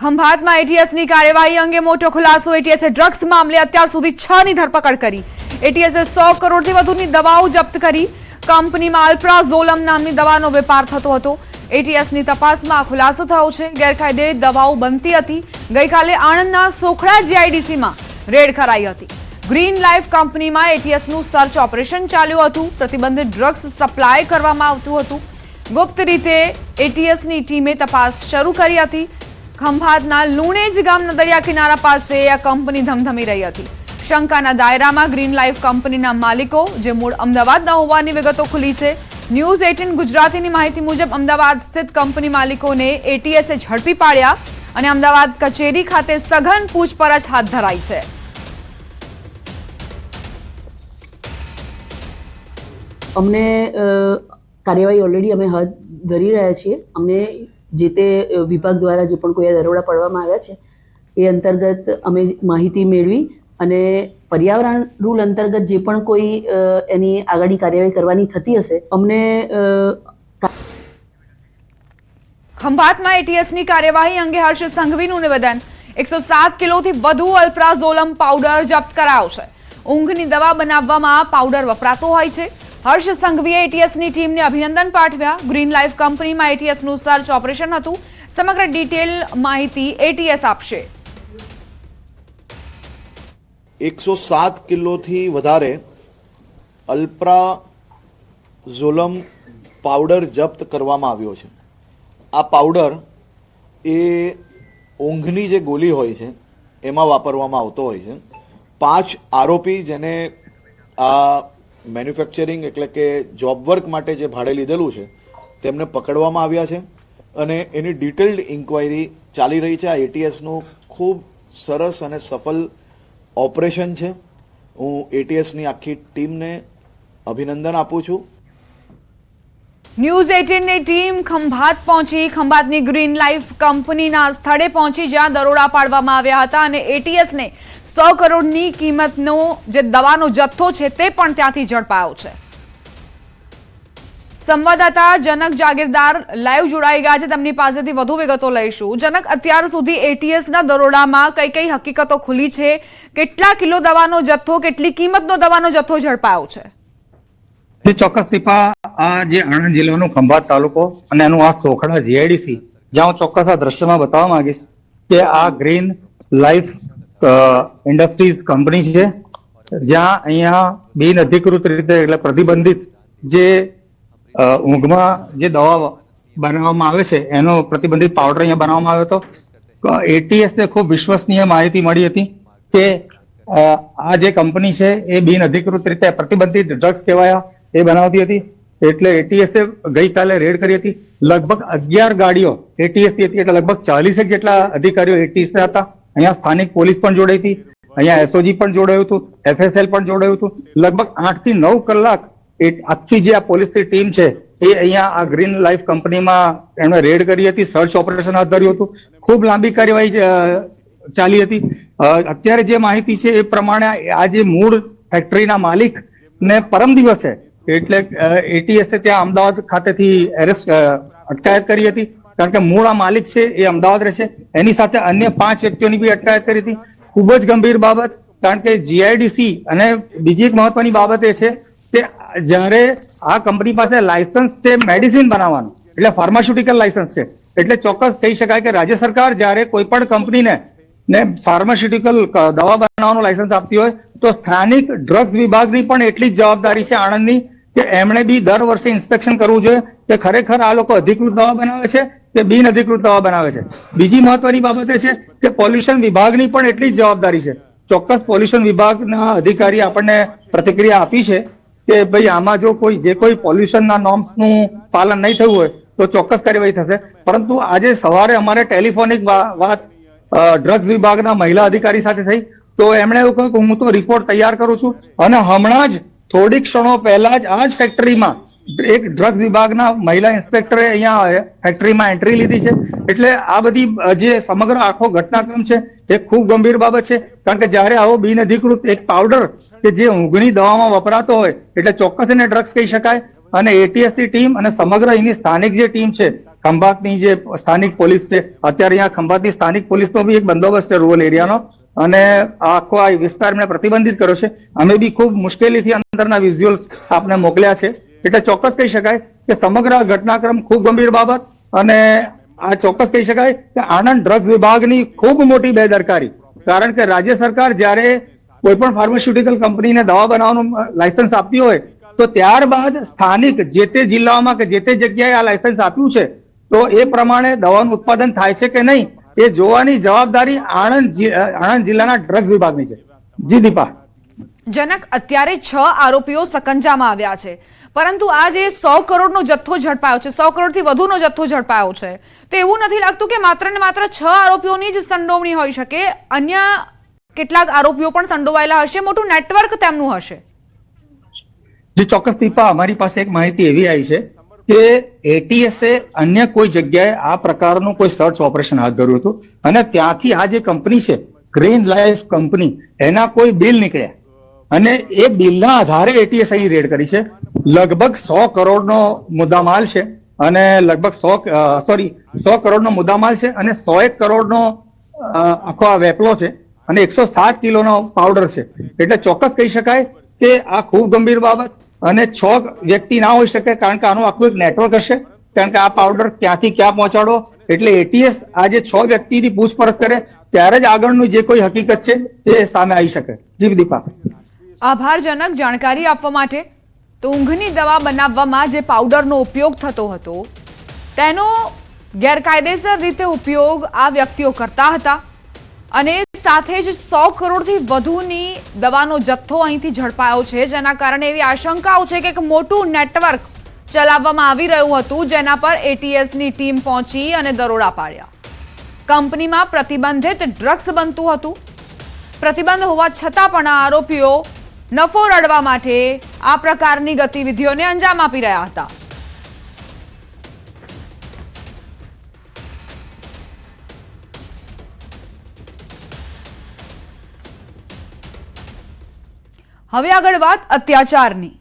ખંભાતમાં એટીએસની કાર્યવાહી અંગે મોટો ખુલાસો. એટીએસે ડ્રગ્સ મામલે અત્યાર સુધી 6 ની ધરપકડ કરી. એટીએસે 100 કરોડથી વધુની દવાઓ જપ્ત કરી. કંપનીમાં અલ્પ્રાઝોલમ નામની દવાનો વેપાર થતો હતો. એટીએસની તપાસમાં ખુલાસો થયો છે. ગેરકાયદે દવાઓ બનતી હતી. ગઈકાલે આણંદના સોખડા જીઆઈડીસીમાં રેડ કરાઈ હતી. ગ્રીન લાઈફ કંપનીમાં એટીએસનું સર્ચ ઓપરેશન ચાલ્યું હતું. પ્રતિબંધિત ડ્રગ્સ સપ્લાય કરવામાં આવતું હતું. ગુપ્ત રીતે એટીએસની ટીમે તપાસ શરૂ કરી હતી. ખંભાતના લુણેજ ગામના દરિયા કિનારા પાસે આ કંપની ધમધમી રહી હતી. શંકાના દાયરામાં ગ્રીન લાઈફ કંપનીના માલિકો, જે મૂળ અમદાવાદના હોવાની વિગતો ખુલી છે. ન્યૂઝ 18 ગુજરાતીની માહિતી મુજબ અમદાવાદ સ્થિત કંપની માલિકોને એટીએસે ઝડપી પાડ્યા અને અમદાવાદ કચેરી ખાતે સઘન પૂછપરછ હાથ ધરાઈ છે. અમને કાર્યવાહી ઓલરેડી અમે હાથ ધરી રહ્યા છીએ. અમને જે તે વિભાગ દ્વારા જે પણ કોઈ દરોડા પાડવામાં આવ્યા છે એ અંતર્ગત અમે માહિતી મેળવી અને પર્યાવરણ રૂલ અંતર્ગત જે પણ કોઈ એની આગળની કાર્યવાહી કરવાની થતી હશે અમને. ખંભાતમાં એટીએસની કાર્યવાહી અંગે હર્ષ સંઘવીનું નિવેદન. 107 કિલોથી વધુ અલ્પ્રાઝોલમ પાવડર જપ્ત કરાયો છે. ઊંઘની દવા બનાવવામાં પાવડર વપરાતો હોય છે. હર્ષ સંઘવીએ એટીએસની ટીમને અભિનંદન પાઠવ્યા. ગ્રીન લાઈફ કંપનીમાં એટીએસનું સર્ચ ઓપરેશન હતું. સમગ્ર ડિટેલ માહિતી એટીએસ આપશે. 107 કિલોથી વધારે અલ્પ્રાઝોલમ પાવડર જપ્ત કરવામાં આવ્યો છે. આ પાવડર એ ઊંઘની જે ગોળી હોય છે એમાં વાપરવામાં આવતો હોય છે. 5 આરોપી જેને આ મેન્યુફેક્ચરિંગ એટલે કે જોબ વર્ક માટે જે ભાડે લીધેલું છે તેમને પકડવામાં આવ્યા છે અને એની ડિટેલ્ડ ઇન્ક્વાયરી ચાલી રહી છે. આ એટીએસનું ખૂબ સરસ અને સફળ ઓપરેશન છે. હું એટીએસની આખી ટીમને અભિનંદન આપું છું. ન્યૂઝ 18ની ટીમ ખંભાત પહોંચી. ખંભાતની ગ્રીન લાઈફ કંપનીના સ્થળે પહોંચી જ્યાં દરોડા પાડવામાં આવ્યા હતા અને એટીએસને 100 કરોડની કિંમતનો જે દવાનો જથ્થો છે તે પણ ત્યાંથી ઝડપાયો છે. સંવાદદાતા જનક જાગીરદાર લાઈવ જોડાઈ ગયા છે. તેમની પાસેથી વધુ વિગતો લઈશું. જનક, અત્યાર સુધી એટીએસના દરોડામાં કઈ કઈ હકીકતો ખુલી છે? કેટલા કિલો દવાનો જથ્થો, કેટલી કિંમતનો દવાનો જથ્થો ઝડપાયો છે? જે ચોક્કસ દીપા, આ જે આણંદ જિલ્લાનો ખંભાત તાલુકો અને એનું આ સોખડા જીઆઈડીસી, જ્યાં હું ચોક્કસ આ દ્રશ્યમાં બતાવવા માંગીશ કે આ ગ્રીન લાઈફ ઇન્ડસ્ટ્રીઝ કંપની છે, જ્યાં અહીંયા બિન અધિકૃત રીતે એટલે પ્રતિબંધિત જે ઊંઘમાં જે દવા બનાવવામાં આવે છે એનો પ્રતિબંધિત પાવડર અહીંયા બનાવવામાં આવ્યો હતો. એટીએસ ને ખૂબ વિશ્વસનીય માહિતી મળી હતી કે આ જે કંપની છે એ બિન અધિકૃત રીતે પ્રતિબંધિત ડ્રગ્સ કહેવાયા એ બનાવતી હતી. એટલે એટીએસે ગઈકાલે રેડ કરી હતી. લગભગ 11 ગાડીઓ એટીએસની હતી, એટલે લગભગ 40 જેટલા અધિકારીઓ એટીએસ ના હતા. અહીંયા સ્થાનિક પોલીસ પણ જોડાઈ હતી, અહીંયા એસઓજી પણ જોડાયું હતું, એફએસએલ પણ જોડાયું હતું. લગભગ 8 થી 9 કલાક આખી જે આ પોલીસની ટીમ છે એ અહીંયા આ ગ્રીન લાઈફ કંપનીમાં એમણે રેડ કરી હતી, સર્ચ ઓપરેશન હાથ ધર્યું હતું. ખૂબ લાંબી કાર્યવાહી ચાલી હતી. અત્યારે જે માહિતી છે એ પ્રમાણે આ જે મૂળ ફેક્ટરીના માલિક ને પરમ દિવસે એટલે એટીએસે ત્યાં અમદાવાદ ખાતેથી અટકાયત કરી હતી, કારણ કે મૂળ આ માલિક છે એ અમદાવાદ રહે છે. એની સાથે અન્ય 5 વ્યક્તિઓની બી અટકાયત કરી હતી. ખૂબ જ ગંભીર બાબત, કારણ કે જીઆઈડીસી અને બીજી એક મહત્વની બાબત એ છે કે જ્યારે આ કંપની પાસે લાયસન્સ છે મેડિસિન બનાવવાનું, એટલે ફાર્માસ્યુટિકલ લાયસન્સ છે, એટલે ચોક્કસ કહી શકાય કે રાજ્ય સરકાર જ્યારે કોઈ પણ કંપનીને ફાર્માસ્યુટિકલ દવા બનાવવાનું લાયસન્સ આપતી હોય તો સ્થાનિક ડ્રગ્સ વિભાગની પણ એટલી જ જવાબદારી છે આણંદની કે એમણે બી દર વર્ષે ઇન્સ્પેક્શન કરવું જોઈએ કે ખરેખર આ લોકો અધિકૃત દવા બનાવે છે કે બિન અધિકૃત દવા બનાવે છે. બીજી મહત્વની બાબત એ છે કે પોલ્યુશન વિભાગની પણ એટલી જ જવાબદારી છે. ચોક્કસ પોલ્યુશન વિભાગના અધિકારી આપણને પ્રતિક્રિયા આપી છે કે ભાઈ આમાં જો જે કોઈ પોલ્યુશનના નોર્મ્સનું પાલન નહીં થયું હોય તો ચોક્કસ કાર્યવાહી થશે. પરંતુ આજે સવારે અમારે ટેલિફોનિક વાત ડ્રગ્સ વિભાગના મહિલા અધિકારી સાથે થઈ તો એમણે એવું કહ્યું કે હું તો રિપોર્ટ તૈયાર કરું છું અને હમણાં જ થોડીક ક્ષણો પહેલા જ આ જ ફેક્ટરીમાં એક ડ્રગ્સ વિભાગના મહિલા ઇન્સ્પેક્ટરે અહીંયા ફેક્ટરીમાં એન્ટ્રી લીધી છે. એટલે આ બધી જે સમગ્ર આખો ઘટનાક્રમ છે એ ખૂબ ગંભીર બાબત છે, કારણ કે જ્યારે આવો બિન અધિકૃત એક પાવડર કે જે ઊંઘની દવામાં વપરાતો હોય એટલે ચોક્કસ એને ડ્રગ્સ કહી શકાય. અને એટીએસ ની ટીમ અને સમગ્ર એની સ્થાનિક જે ટીમ છે ખંભાતની જે સ્થાનિક પોલીસ છે, અત્યારે અહીંયા ખંભાતની સ્થાનિક પોલીસનો બી એક બંદોબસ્ત છે રૂરલ એરિયાનો, અને આખો આ વિસ્તાર એમણે પ્રતિબંધિત કર્યો છે. અમે બી ખૂબ મુશ્કેલીથી અંદરના વિઝ્યુઅલ્સ આપને મોકલ્યા છે. એટલે ચોક્કસ કહી શકાય કે સમગ્ર આ ઘટનાક્રમ ખૂબ ગંભીર બાબત, અને આ ચોક્કસ કહી શકાય કે આણંદ ડ્રગ્સ વિભાગની ખૂબ મોટી બેદરકારી. કારણ કે રાજ્ય સરકાર જ્યારે કોઈ પણ ફાર્માસ્યુટિકલ કંપનીને દવા બનાવવાનું લાયસન્સ આપ્યું હોય તો ત્યારબાદ સ્થાનિક જે તે જિલ્લાઓમાં કે જે તે જગ્યાએ આ લાયસન્સ આપ્યું છે તો એ પ્રમાણે દવાનું ઉત્પાદન થાય છે કે નહીં એ જોવાની જવાબદારી આણંદ જિલ્લાના ડ્રગ્સ વિભાગની છે. જી દીપા. જનક, અત્યારે 6 આરોપીઓ સકંજામાં આવ્યા છે, પરંતુ આ જે 100 કરોડનો જથ્થો ઝડપાયો છે, 100 કરોડથી વધુનો જથ્થો ઝડપાયો છે, તો એવું નથી લાગતું કે માત્ર ને માત્ર 6 આરોપીઓની જ સંડોવણી હોઈ શકે? અન્ય કેટલાક આરોપીઓ પણ સંડોવાયેલા હશે, મોટું નેટવર્ક તેમનું હશે? જે ચોક્કસ દીપા, અમારી પાસે એક માહિતી એવી આવી છે કે એટીએસે અન્ય કોઈ જગ્યાએ આ પ્રકારનું કોઈ સર્ચ ઓપરેશન હાથ ધર્યું હતું, અને ત્યાંથી આ જે કંપની છે ગ્રીન લાઈફ કંપની, એના કોઈ બિલ નીકળ્યા, અને એ બિલના આધારે એટીએસ અહીં રેડ કરી છે. લગભગ 100 કરોડનો મુદ્દામાલ છે, અને લગભગ 100 કરોડનો મુદ્દામાલ છે, અને 101 કરોડનો આખો આ વેપલો છે, અને 107 કિલોનો પાવડર છે. એટલે ચોક્કસ કહી શકાય કે આ ખૂબ ગંભીર બાબત, અને 6 વ્યક્તિ ના હોઈ શકે, કારણ કે આનું આખું એક નેટવર્ક હશે, કારણ કે આ પાવડર ક્યાંથી ક્યાં પહોંચાડો. એટલે એટીએસ આ જે 6 વ્યક્તિની પૂછપરછ કરે ત્યારે જ આગળનું જે કોઈ હકીકત છે તે સામે આવી શકે. જી દીપા. આભારજનક જાણકારી આપવા માટે. તો ઊંઘની દવા બનાવવામાં જે પાવડરનો ઉપયોગ થતો હતો તેનો ગેરકાયદેસર રીતે ઉપયોગ આ વ્યક્તિઓ કરતા હતા, અને સાથે જ 100 કરોડથી વધુની દવાનો જથ્થો અહીંથી ઝડપાયો છે, જેના કારણે એવી આશંકાઓ છે કે એક મોટું નેટવર્ક ચલાવવામાં આવી રહ્યું હતું, જેના પર એટીએસની ટીમ પહોંચી અને દરોડા પાડ્યા. કંપનીમાં પ્રતિબંધિત ડ્રગ્સ બનતું હતું. પ્રતિબંધ હોવા છતાં પણ આરોપીઓ નફો રળવા માટે આ પ્રકારની ગતિવિધિઓને અંજામ આપી રહ્યા હતા. હવે આગળ વાત અત્યાચારની.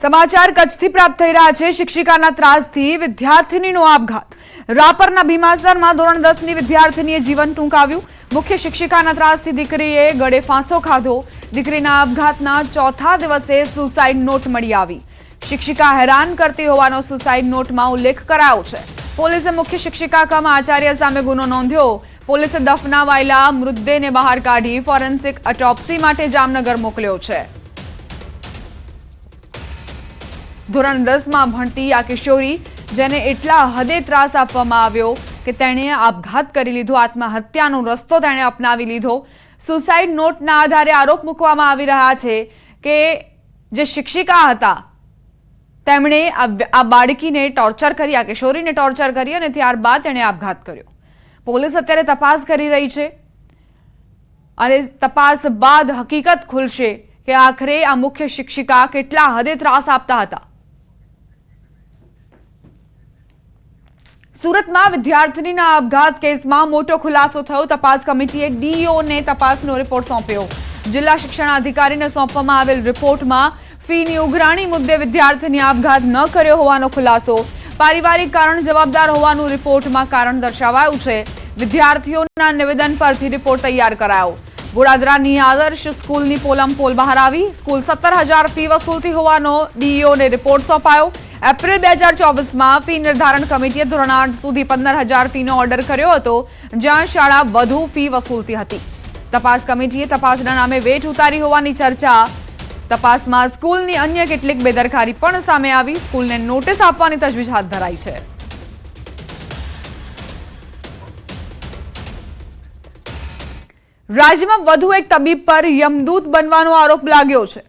સમાચાર કચ્છથી પ્રાપ્ત થઈ રહ્યા છે. શિક્ષિકાના ત્રાસથી વિદ્યાર્થીનીનો આપઘાત. રાપરના ભીમાસરમાં ધોરણ 10ની વિદ્યાર્થીનીએ જીવન ટૂંકાવ્યું. મુખ્ય શિક્ષિકાના ત્રાસથી દીકરીએ ગળે ફાંસો ખાધો. દીકરીના આપઘાતના ચોથા દિવસે સુસાઇડ નોટ મળી આવી. શિક્ષિકા હેરાન કરતી હોવાનો સુસાઇડ નોટમાં ઉલ્લેખ કરાયો છે. પોલીસે મુખ્ય શિક્ષિકા કમ આચાર્ય સામે ગુનો નોંધ્યો. પોલીસે દફનાવાયેલા મૃતદેહને બહાર કાઢી ફોરેન્સિક ઓટોપ્સી માટે જામનગર મોકલ્યો છે. ધોરણ 10માં ભણતી આ કિશોરી, જેને એટલા હદે ત્રાસ આપવામાં આવ્યો કે તેણે આપઘાત કરી લીધો, આત્મહત્યાનો રસ્તો તેણે અપનાવી લીધો. સુસાઇડ નોટના આધારે આરોપ મૂકવામાં આવી રહ્યા છે કે જે શિક્ષિકા હતા તેમણે આ બાળકીને ટોર્ચર કરી, આ કિશોરીને ટોર્ચર કરી, અને ત્યારબાદ તેણે આપઘાત કર્યો. પોલીસ અત્યારે તપાસ કરી રહી છે, અને તપાસ બાદ હકીકત ખુલશે કે આખરે આ મુખ્ય શિક્ષિકા કેટલા હદે ત્રાસ આપતા હતા. સુરતમાં વિદ્યાર્થીનીના આપઘાત કેસમાં મોટો ખુલાસો થયો. તપાસ કમિટીએ ડીઈઓને તપાસનો રિપોર્ટ સોંપ્યો. જિલ્લા શિક્ષણાધિકારીને સોંપવામાં આવેલ રિપોર્ટમાં ફીની ઉઘરાણી મુદ્દે વિદ્યાર્થીની આપઘાત ન કર્યો હોવાનો ખુલાસો. પારિવારિક કારણ જવાબદાર હોવાનું રિપોર્ટમાં કારણ દર્શાવાયું છે. વિદ્યાર્થીઓના નિવેદન પરથી રિપોર્ટ તૈયાર કરાયો. ગોડાદરાની આદર્શ સ્કૂલની પોલમપોલ બહાર આવી. સ્કૂલ 17,000 ફી વસૂલતી હોવાનો ડીઈઓને રિપોર્ટ સોંપાયો. એપ્રિલ 2024માં ફી નિર્ધારણ કમિટીએ ધોરણ 8 સુધી 15,000 ફીનો ઓર્ડર કર્યો હતો, જ્યાં શાળા વધુ ફી વસૂલતી હતી. તપાસ કમિટીએ તપાસના નામે વેઠ ઉતારી હોવાની ચર્ચા. તપાસમાં સ્કૂલની અન્ય કેટલીક બેદરકારી પણ સામે આવી. સ્કૂલને નોટિસ આપવાની તજવીજ હાથ ધરાઈ છે. રાજ્યમાં વધુ એક તબીબ પર યમદૂત બનવાનો આરોપ લાગ્યો છે.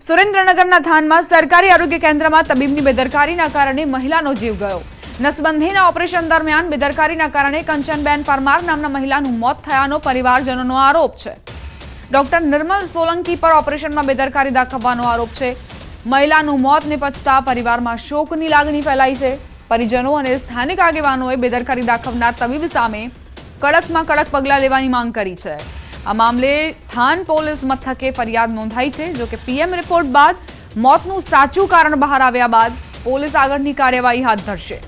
સુરેન્દ્રનગરના થાનમાં સરકારી આરોગ્ય કેન્દ્રમાં તબીબની બેદરકારીના કારણે મહિલાનો જીવ ગયો. નસબંધીના ઓપરેશન દરમિયાન બેદરકારીના કારણે કંચનબેન પરમાર નામના મહિલાનું મોત થયાનો પરિવારજનોનો આરોપ છે. ડોક્ટર નિર્મલ સોલંકી પર ઓપરેશનમાં બેદરકારી દાખવવાનો આરોપ છે. મહિલાનું મોત નિપજતા પરિવારમાં શોકની લાગણી ફેલાઈ છે. પરિજનો અને સ્થાનિક આગેવાનોએ બેદરકારી દાખવનાર તબીબ સામે કડકમાં કડક પગલાં લેવાની માંગ કરી છે. આ મામલે થાન પોલીસ મથકે ફરિયાદ નોંધાઈ છે. જો કે પીએમ રિપોર્ટ બાદ મોતનું સાચું કારણ બહાર આવ્યા બાદ પોલીસ આગળની કાર્યવાહી હાથ ધરશે.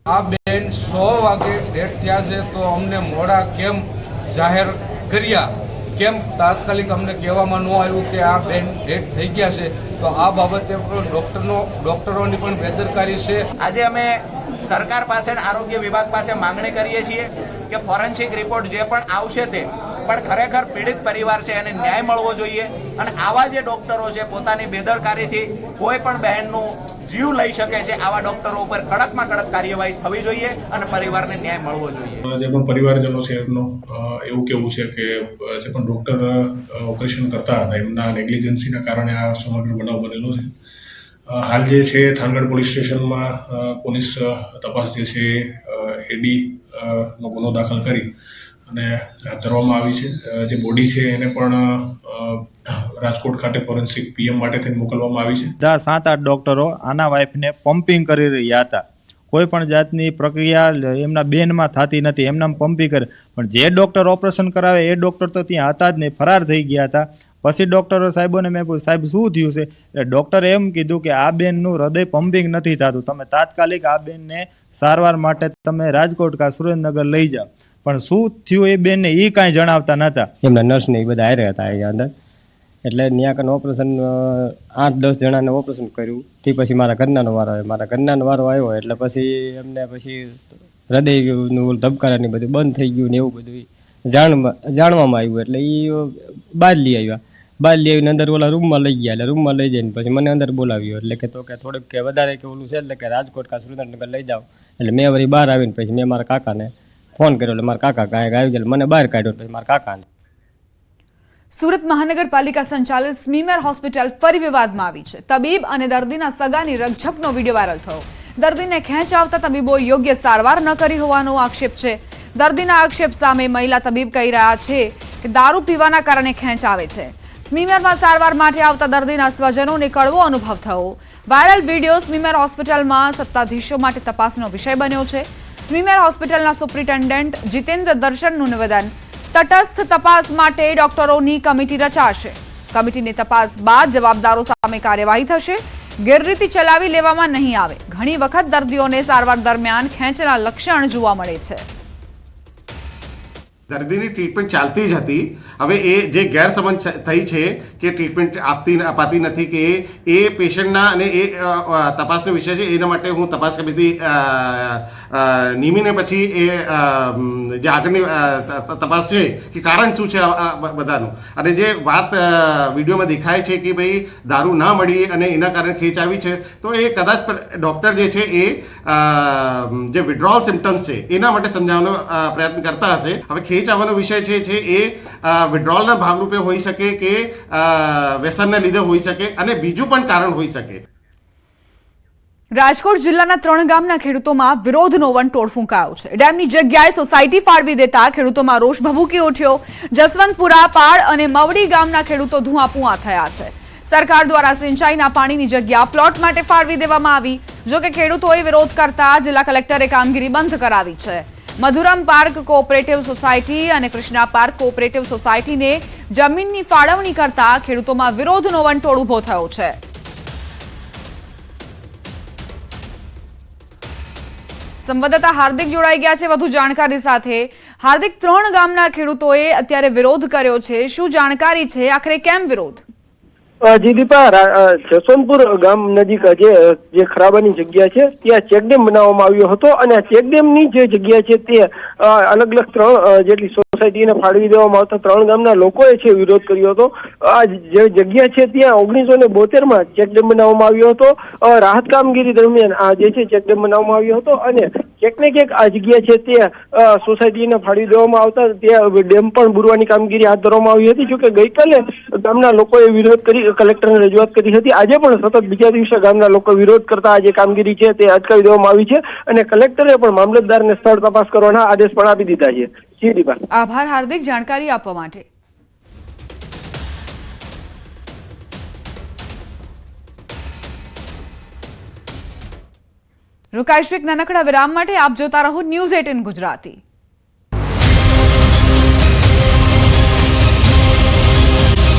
આ બેન 100 વાગે ડેથ થયા છે તો અમને મોડા કેમ જાહેર કર્યા, કેમ તાત્કાલિક અમને કહેવામાં ન આવ્યું કે આ બેન ડેથ થઈ ગયા છે? તો આ બાબતે ડોક્ટરોની પણ બેદરકારી છે. આજે અમે સરકાર પાસે આરોગ્ય વિભાગ પાસે માંગણી કરીએ છીએ કે ફોરેન્સિક રિપોર્ટ જે પણ આવશે તે પણ ખરેખર પીડિત પરિવાર છે એને ન્યાય મળવો જોઈએ અને આવા જે ડોક્ટરો છે પોતાની બેદરકારીથી કોઈ પણ બહેનનું જીવ લઈ શકે છે, આવા ડોક્ટરો ઉપર કડકમાં કડક કાર્યવાહી થવી જોઈએ અને પરિવારને ન્યાય મળવો જોઈએ. જે પણ પરિવારજનો છે એમનું એવું કેવું છે કે જે પણ ડોક્ટર ઓપરેશન કરતા હતા એમના નેગ્લિજન્સીના કારણે આ સમગ્ર બનાવ બનેલો છે. હાલ જે છે થાનગઢ પોલીસ સ્ટેશનમાં પોલીસ તપાસ જે છે એડી નો ગુનો દાખલ કરી અને હાથ ધરવામાં આવી છે. જે બોડી છે એને પણ રાજકોટ ખાતે ફોરેન્સિક પીએમ માટે થઈને મોકલવામાં આવી છે. 7-8 ડોક્ટરો આના વાઇફને પમ્પિંગ કરી રહ્યા હતા. કોઈ પણ જાતની પ્રક્રિયા એમના બેનમાં થતી નથી, એમના પમ્પિંગ કરે. પણ જે ડોક્ટર ઓપરેશન કરાવે એ ડોક્ટર તો ત્યાં હતા જ નહીં, ફરાર થઈ ગયા હતા. પછી ડોક્ટરો સાહેબોને મેં પૂછ્યું, સાહેબ શું થયું છે? એટલે ડોક્ટરે એમ કીધું કે આ બેનનું હૃદય પમ્પિંગ નથી થતું, તમે તાત્કાલિક આ બેનને સારવાર માટે તમે રાજકોટ કા સુરેન્દ્રનગર લઈ જાઓ. પણ શું થયું એ બેનને એ કાંઈ જણાવતા નહોતા. એમના નર્સ ને એ બધા હારે હતા અહીંયા અંદર. એટલે ત્યાં કને ઓપરેશન 8-10 જણાને ઓપરેશન કર્યું. તે પછી મારા ઘરનાનો વારો આવ્યો. મારા ઘરનાનો વારો આવ્યો એટલે પછી એમને પછી હૃદયનું ધબકારાની બધું બંધ થઈ ગયું ને એવું બધું જાણવામાં આવ્યું. એટલે એ બહાર લઈ આવ્યા. બહાર લઈ આવીને અંદર ઓલા રૂમમાં લઈ ગયા. એટલે રૂમમાં લઈ જઈને પછી મને અંદર બોલાવ્યો. એટલે કે તો કે થોડુંક કે વધારે કે ઓલું છે એટલે કે રાજકોટ કા સુરેન્દ્રનગર લઈ જાઓ. એટલે મેં વળી બહાર આવીને પછી મેં મારા કાકાને ફોન કર્યો. એટલે મારા કાકા કાંઈક આવી ગયા, મને બહાર કાઢ્યો. પછી મારા કાકાને. સુરત મહાનગરપાલિકા સંચાલિત સ્મીમેર હોસ્પિટલ ફરી વિવાદમાં આવી છે. તબીબ અને દર્દીના સગાની રકઝકનો વિડીયો વાયરલ થયો. દર્દીને ખેંચ આવતા તબીબોએ યોગ્ય સારવાર ન કરી હોવાનો આક્ષેપ છે. દર્દીના આક્ષેપ સામે મહિલા તબીબ કહી રહ્યા છે કે દારૂ પીવાના કારણે ખેંચ આવે છે. સ્મીમેરમાં સારવાર માટે આવતા દર્દીના સ્વજનોને કડવો અનુભવ થયો. વાયરલ વિડીયો સ્મીમેર હોસ્પિટલમાં સત્તાધીશો માટે તપાસનો વિષય બન્યો છે. સ્મીમેર હોસ્પિટલના સુપ્રિન્ટેન્ડન્ટ જીતેન્દ્ર દર્શનનું નિવેદન, તટસ્થ તપાસ માટે ડોક્ટરોની કમિટી રચાશે. કમિટીની તપાસ બાદ જવાબદારો સામે કાર્યવાહી થશે. ગેરરીતિ ચલાવી લેવામાં નહીં આવે. ઘણી વખત દર્દીઓને સારવાર દરમિયાન ખેંચના લક્ષણ જોવા મળે છે. દર્દીની ટ્રીટમેન્ટ ચાલતી જ હતી. હવે એ જે ગેરસમજ થઈ છે કે ટ્રીટમેન્ટ અપાતી નથી કે એ પેશન્ટના અને એ તપાસનો વિષય છે. એના માટે હું તપાસ સમિતિ નિમીને પછી એ જે આગળની તપાસ છે કે કારણ શું છે બધાનું. અને જે વાત વિડીયોમાં દેખાય છે કે ભાઈ દારૂ ના મળી અને એના કારણે ખેંચ આવી છે, તો એ કદાચ ડૉક્ટર જે છે એ જે વિડ્રોલ સિમ્ટમ્સ છે એના માટે સમજાવવાનો પ્રયત્ન કરતા હશે. હવે ખેંચ આવવાનો વિષય છે એ વિડ્રોલના ભાગરૂપે હોઈ શકે કે વ્યસનને લીધે હોઈ શકે અને બીજું પણ કારણ હોઈ શકે. રાજકોટ જિલ્લાના 3 ગામના ખેડૂતોમાં વિરોધનો વંટોળ ફૂંકાયો છે. ડેમની જગ્યાએ સોસાયટી ફાળવી દેતા ખેડૂતોમાં રોષ ભભૂકી ઉઠ્યો. જસવંતપુરા, પાળ અને મવડી ગામના ખેડૂતો ધુઆપુઆ થયા છે. સરકાર દ્વારા સિંચાઈના પાણીની જગ્યા પ્લોટ માટે ફાળવી દેવામાં આવી. જોકે ખેડૂતોએ વિરોધ કરતા જિલ્લા કલેક્ટરે કામગીરી બંધ કરાવી છે. મધુરમ પાર્ક કોઓપરેટિવ સોસાયટી અને કૃષ્ણા પાર્ક કોઓપરેટિવ સોસાયટીને જમીનની ફાળવણી કરતા ખેડૂતોમાં વિરોધનો વંટોળ ઉભો થયો છે. સંવાદદાતા હાર્દિક જોડાઈ ગયા છે વધુ જાણકારી સાથે. હાર્દિક, 3 ગામના ખેડૂતોએ અત્યારે વિરોધ કર્યો છે. શું જાણકારી છે? આખરે કેમ વિરોધ? જી દીપા, જસવંતપુર ગામ નજીક જે ખરાબાની જગ્યા છે ત્યાં ચેકડેમ બનાવવામાં આવ્યો હતો અને ચેકડેમની જે જગ્યા છે તે અલગ અલગ 3 જેટલી સોસાયટીને ફાળવી દેવામાં આવતા 3 ગામના લોકોએ છે વિરોધ કર્યો હતો. આ જે જગ્યા છે ત્યાં 1972માં ચેકડેમ બનાવવામાં આવ્યો હતો. રાહત કામગીરી દરમિયાન આ જે છે ચેકડેમ બનાવવામાં આવ્યો હતો અને ક્યાંક ને ક્યાંક આ જગ્યા છે તે સોસાયટીને ફાળવી દેવામાં આવતા ત્યાં ડેમ પણ બુરવાની કામગીરી હાથ ધરવામાં આવી હતી. જોકે ગઈકાલે ગામના લોકોએ વિરોધ કરી કલેક્ટરને રજૂઆત કરી હતી. આજે પણ સતત બીજા દિવસે ગામના લોકો વિરોધ કરતા આ જે કામગીરી છે તે અટકાવી દેવામાં આવી છે અને કલેક્ટરે પણ મામલતદારને સ્થળ તપાસ કરવાના આદેશ પણ આપી દીધા છે. જી દીપા. આભાર હાર્દિક જાણકારી આપવા માટે. રોકાઈશું એક નાનકડા વિરામ માટે. આપ જોતા રહો ન્યૂઝ 18 ગુજરાતી.